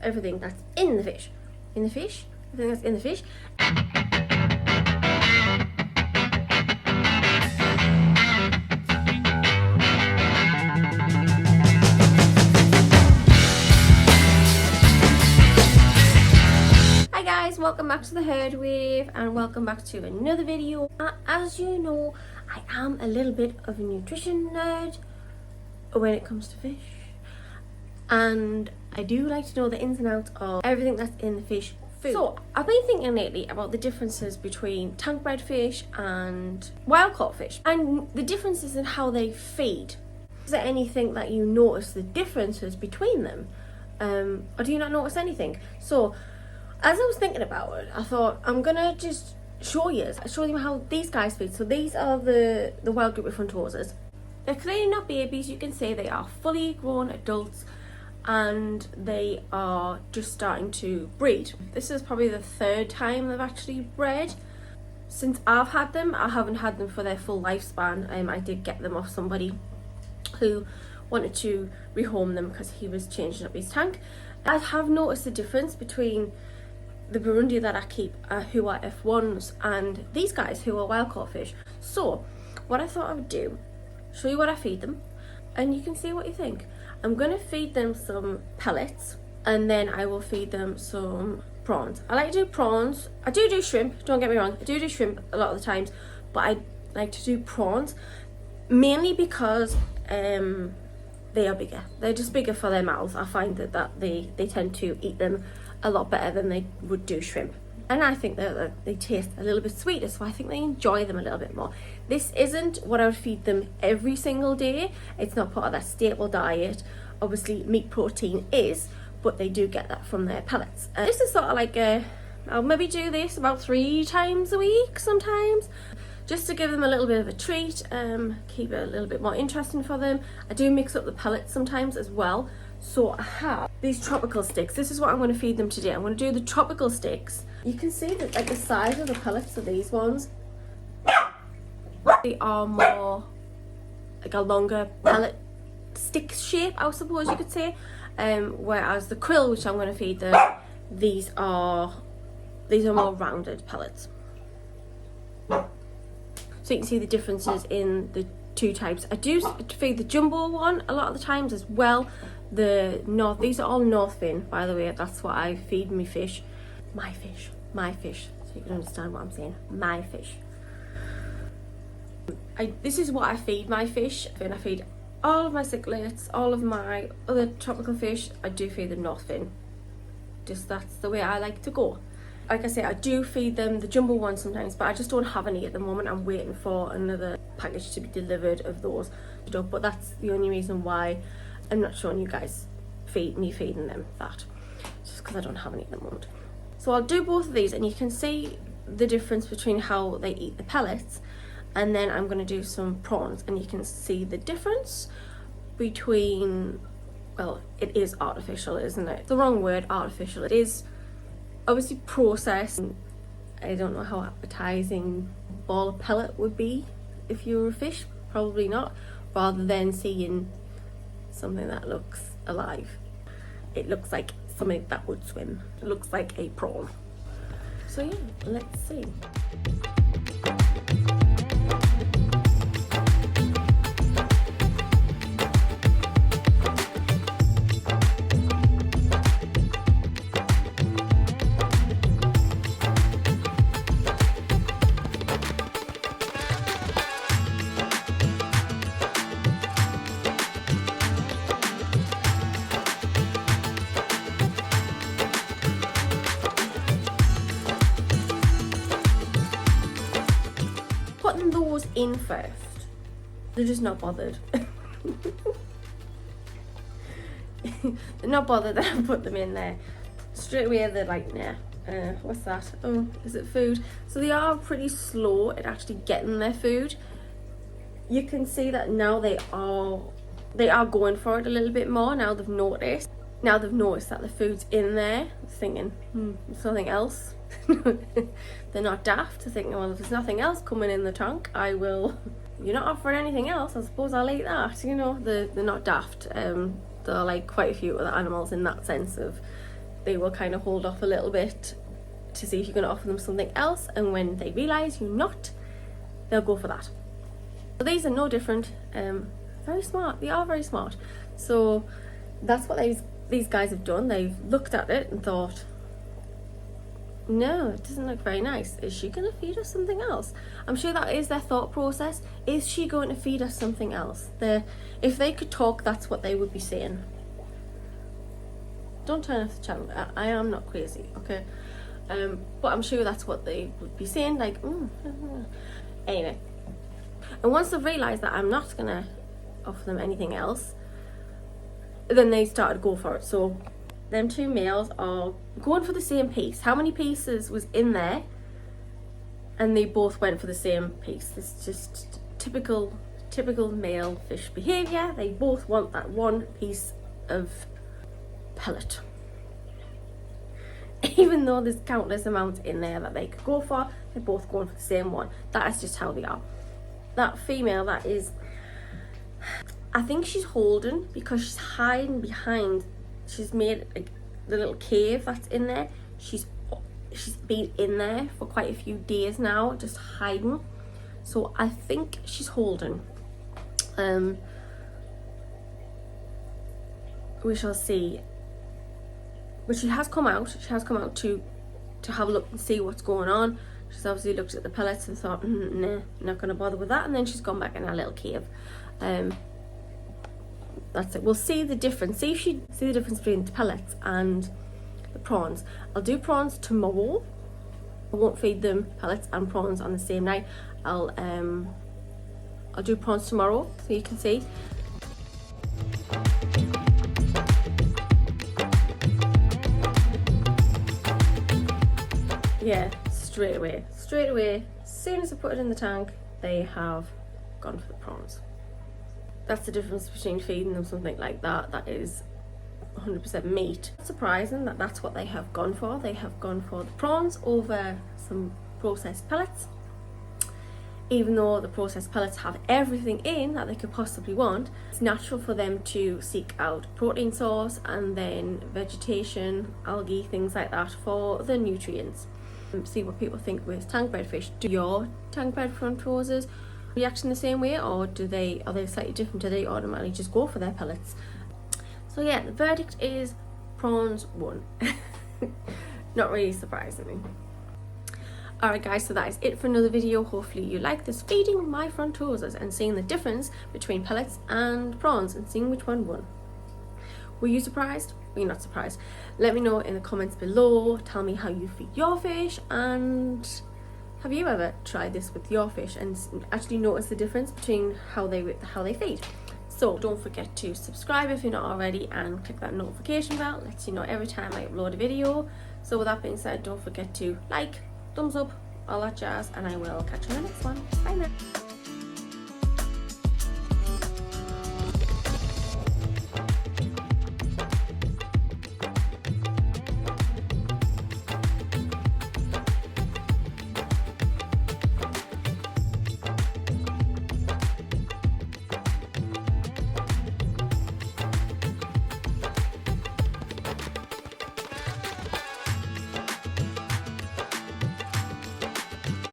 everything that's in the fish. Everything that's in the fish. Hi guys, welcome back to the Herd Wave and welcome back to another video. As you know, I am a little bit of a nutrition nerd when it comes to fish, and I do like to know the ins and outs of everything that's in the fish food. So I've been thinking lately about the differences between tank bred fish and wild caught fish and the differences in how they feed. Is there anything that you notice the differences between them, or do you not notice anything? So as I was thinking about it, I thought I'm gonna just show you how these guys feed. So these are the wild Blue Zaire Frontosas. They're clearly not babies. You can say they are fully grown adults and they are just starting to breed. This is probably the third time they've actually bred. Since I've had them, I haven't had them for their full lifespan. I did get them off somebody who wanted to rehome them because he was changing up his tank. I have noticed the difference between the Brundi that I keep, who are F1s, and these guys who are wild caught fish. So what I thought I would do, show you what I feed them and you can see what you think. I'm going to feed them some pellets and then I will feed them some prawns. I like to do prawns. I do shrimp, don't get me wrong, I do shrimp a lot of the times, but I like to do prawns mainly because they are bigger. They're just bigger for their mouths. I find that they tend to eat them a lot better than they would do shrimp. And I think that they taste a little bit sweeter, so I think they enjoy them a little bit more. This isn't what I would feed them every single day. It's not part of their staple diet. Obviously, meat protein is, but they do get that from their pellets. This is sort of like I'll maybe do this about 3 times a week sometimes, just to give them a little bit of a treat, keep it a little bit more interesting for them. I do mix up the pellets sometimes as well. So I have these tropical sticks. This is what I'm going to feed them today. I'm going to do the tropical sticks. You can see that like the size of the pellets of these ones, they are more like a longer pellet stick shape, I suppose you could say. Whereas the krill, which I'm going to feed them, these are more rounded pellets. So you can see the differences in the 2 types. I do feed the jumbo one a lot of the times as well. These are all North Fin, by the way. That's what I feed my fish. My fish. So you can understand what I'm saying. My fish. This is what I feed my fish. And I feed all of my cichlids, all of my other tropical fish. I do feed them North Fin. Just that's the way I like to go. Like I say, I do feed them the jumbo ones sometimes, but I just don't have any at the moment. I'm waiting for another package to be delivered of those. But that's the only reason why I'm not showing you guys me feeding them that. Just because I don't have any at the moment. So I'll do both of these and you can see the difference between how they eat the pellets. And then I'm going to do some prawns and you can see the difference between, well, it is artificial, isn't it? The wrong word, artificial. It is obviously processed. I don't know how appetizing a ball of pellet would be if you were a fish. Probably not. Rather than seeing something that looks alive. It looks like something that would swim. It looks like a prawn. So yeah, let's see. Putting those in first. They're just not bothered. They're not bothered that I put them in there. Straight away they're like, nah, what's that? Oh, is it food? So they are pretty slow at actually getting their food. You can see that now they are going for it a little bit more. Now they've noticed that the food's in there. Thinking, there's nothing else. They're not daft to think, well, if there's nothing else coming in the trunk, I will. You're not offering anything else, I suppose I'll eat that. You know, they're not daft. There are like quite a few other animals in that sense of they will kind of hold off a little bit to see if you're going to offer them something else, and when they realise you're not, they'll go for that. So these are no different. Very smart. They are very smart. So that's what these guys have done. They've looked at it and thought, no, it doesn't look very nice. Is she going to feed us something else? I'm sure that is their thought process. Is she going to feed us something else? If they could talk, that's what they would be saying. Don't turn off the channel. I am not crazy, okay? But I'm sure that's what they would be saying, like, anyway. And once they've realised that I'm not going to offer them anything else, then they started to go for it. So them two males are going for the same piece. How many pieces was in there? And they both went for the same piece. This is just typical male fish behaviour. They both want that one piece of pellet. Even though there's countless amounts in there that they could go for, they're both going for the same one. That is just how they are. That female, that is, I think she's holding because she's hiding behind. She's made like the little cave that's in there. She's been in there for quite a few days now, just hiding. So I think she's holding. We shall see. But she has come out. She has come out to have a look and see what's going on. She's obviously looked at the pellets and thought, nah, not going to bother with that. And then she's gone back in her little cave. That's it. We'll see the difference. See the difference between the pellets and the prawns. I'll do prawns tomorrow. I won't feed them pellets and prawns on the same night. I'll do prawns tomorrow so you can see. Yeah, straight away, as soon as I put it in the tank, they have gone for the prawns. That's the difference between feeding them something like that is 100% meat. It's surprising that that's what they have gone for. They have gone for the prawns over some processed pellets, even though the processed pellets have everything in that they could possibly want. It's natural for them to seek out protein source and then vegetation, algae, things like that for the nutrients. See what people think with tank bred fish. Do your tank bred Frontosas react in the same way, or are they slightly different? Do they automatically just go for their pellets? So yeah, the verdict is prawns won. Not really surprisingly. Alright guys, so that is it for another video. Hopefully you like this, feeding my Frontosas and seeing the difference between pellets and prawns and seeing which one won. Were you surprised? Were you not surprised? Let me know in the comments below. Tell me how you feed your fish, and have you ever tried this with your fish and actually noticed the difference between how they feed? So don't forget to subscribe if you're not already, and click that notification bell. Lets you know every time I upload a video. So with that being said, don't forget to like, thumbs up, all that jazz, and I will catch you in the next one. Bye now.